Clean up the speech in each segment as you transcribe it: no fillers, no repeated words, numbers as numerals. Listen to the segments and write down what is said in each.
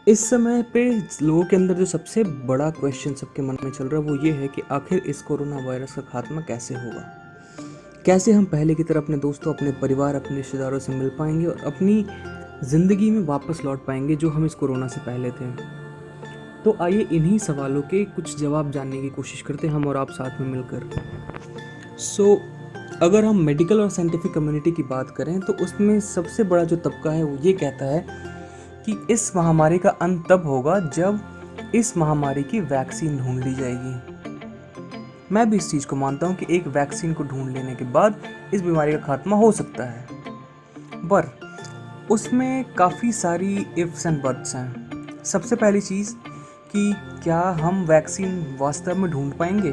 इस समय पे लोगों के अंदर जो सबसे बड़ा क्वेश्चन सबके मन में चल रहा है वो ये है कि आखिर इस कोरोना वायरस का खात्मा कैसे होगा। कैसे हम पहले की तरह अपने दोस्तों, अपने परिवार, अपने रिश्तेदारों से मिल पाएंगे और अपनी ज़िंदगी में वापस लौट पाएंगे जो हम इस कोरोना से पहले थे। तो आइए इन्हीं सवालों के कुछ जवाब जानने की कोशिश करते हैं हम और आप साथ में मिलकर। अगर हम मेडिकल और साइंटिफिक कम्युनिटी की बात करें तो उसमें सबसे बड़ा जो तबका है वो ये कहता है कि इस महामारी का अंत तब होगा जब इस महामारी की वैक्सीन ढूंढ ली जाएगी। मैं भी इस चीज़ को मानता हूँ कि एक वैक्सीन को ढूंढ लेने के बाद इस बीमारी का खात्मा हो सकता है, पर उसमें काफ़ी सारी इफ्स एंड बट्स हैं। सबसे पहली चीज़ कि क्या हम वैक्सीन वास्तव में ढूंढ पाएंगे,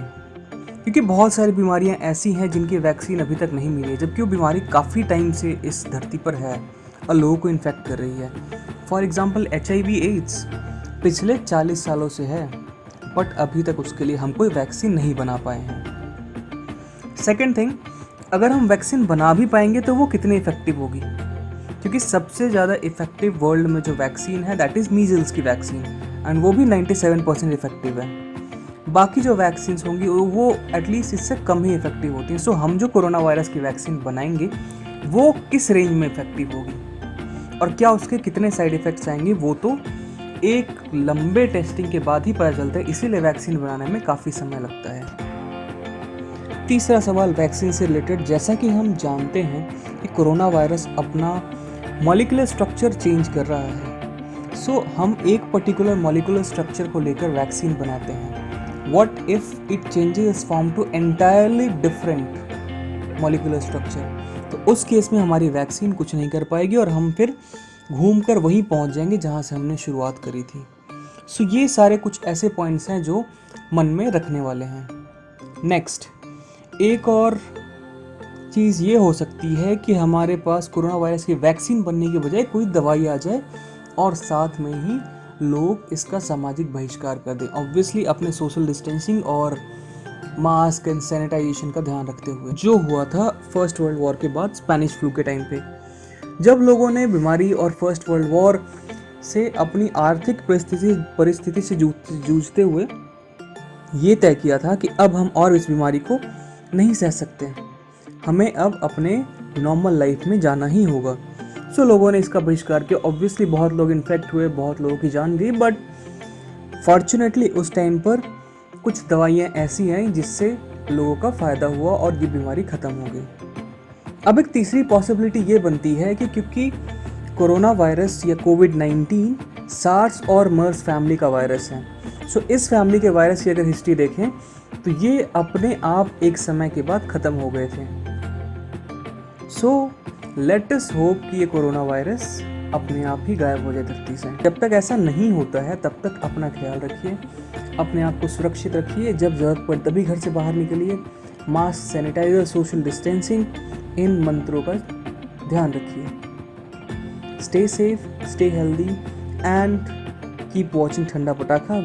क्योंकि बहुत सारी बीमारियां ऐसी हैं जिनकी वैक्सीन अभी तक नहीं मिली है, जबकि वो बीमारी काफ़ी टाइम से इस धरती पर है और लोगों को इन्फेक्ट कर रही है। फॉर एग्ज़ाम्पल HIV एड्स पिछले 40 सालों से है, बट अभी तक उसके लिए हम कोई वैक्सीन नहीं बना पाए हैं। सेकेंड थिंग, अगर हम वैक्सीन बना भी पाएंगे तो वो कितनी इफेक्टिव होगी, क्योंकि सबसे ज़्यादा इफेक्टिव वर्ल्ड में जो वैक्सीन है दैट इज़ मीजल्स की वैक्सीन, एंड वो भी 97% इफेक्टिव है। बाकी जो वैक्सीन होंगी वो एटलीस्ट इससे कम ही इफेक्टिव होती हैं। सो हम जो कोरोना वायरस की वैक्सीन बनाएंगे वो किस रेंज में इफेक्टिव होगी और क्या उसके कितने साइड इफ़ेक्ट्स आएंगे वो तो एक लंबे टेस्टिंग के बाद ही पता चलता है, इसीलिए वैक्सीन बनाने में काफ़ी समय लगता है। तीसरा सवाल वैक्सीन से रिलेटेड, जैसा कि हम जानते हैं कि कोरोना वायरस अपना मॉलिक्यूलर स्ट्रक्चर चेंज कर रहा है। सो हम एक पर्टिकुलर मॉलिक्यूलर स्ट्रक्चर को लेकर वैक्सीन बनाते हैं। What if it changes its form to entirely different molecular structure? तो उस केस में हमारी वैक्सीन कुछ नहीं कर पाएगी और हम फिर घूमकर वहीं पहुंच जाएंगे जहां से हमने शुरुआत करी थी। सो ये सारे कुछ ऐसे पॉइंट्स हैं जो मन में रखने वाले हैं। नेक्स्ट, एक और चीज़ ये हो सकती है कि हमारे पास कोरोना वायरस की वैक्सीन बनने के बजाय कोई दवाई आ जाए और साथ में ही लोग इसका सामाजिक बहिष्कार कर दें, ऑब्वियसली अपने सोशल डिस्टेंसिंग और मास्क एंड सैनिटाइजेशन का ध्यान रखते हुए। जो हुआ था फर्स्ट वर्ल्ड वॉर के बाद स्पेनिश फ्लू के टाइम पे, जब लोगों ने बीमारी और फर्स्ट वर्ल्ड वॉर से अपनी आर्थिक परिस्थिति से जूझते हुए ये तय किया था कि अब हम और इस बीमारी को नहीं सह सकते, हमें अब अपने नॉर्मल लाइफ में जाना ही होगा। सो लोगों ने इसका बहिष्कार किया। ऑब्वियसली बहुत लोग इन्फेक्ट हुए, बहुत लोगों की जान गई, बट फॉर्चुनेटली उस टाइम पर कुछ दवाइयाँ ऐसी आई जिससे लोगों का फ़ायदा हुआ और ये बीमारी ख़त्म हो गई। अब एक तीसरी पॉसिबिलिटी ये बनती है कि क्योंकि कोरोना वायरस या कोविड-19 सार्स और मर्स फैमिली का वायरस है, सो इस फैमिली के वायरस की अगर हिस्ट्री देखें तो ये अपने आप एक समय के बाद ख़त्म हो गए थे। सो लेट अस होप कि ये कोरोना वायरस अपने आप ही गायब हो जाए धरती से। जब तक ऐसा नहीं होता है तब तक अपना ख्याल रखिए, अपने आप को सुरक्षित रखिए, जब ज़रूरत पड़े तभी घर से बाहर निकलिए, मास्क, सैनिटाइजर, सोशल डिस्टेंसिंग, इन मंत्रों का ध्यान रखिए। Stay safe, stay healthy and keep watching ठंडा पटाखा।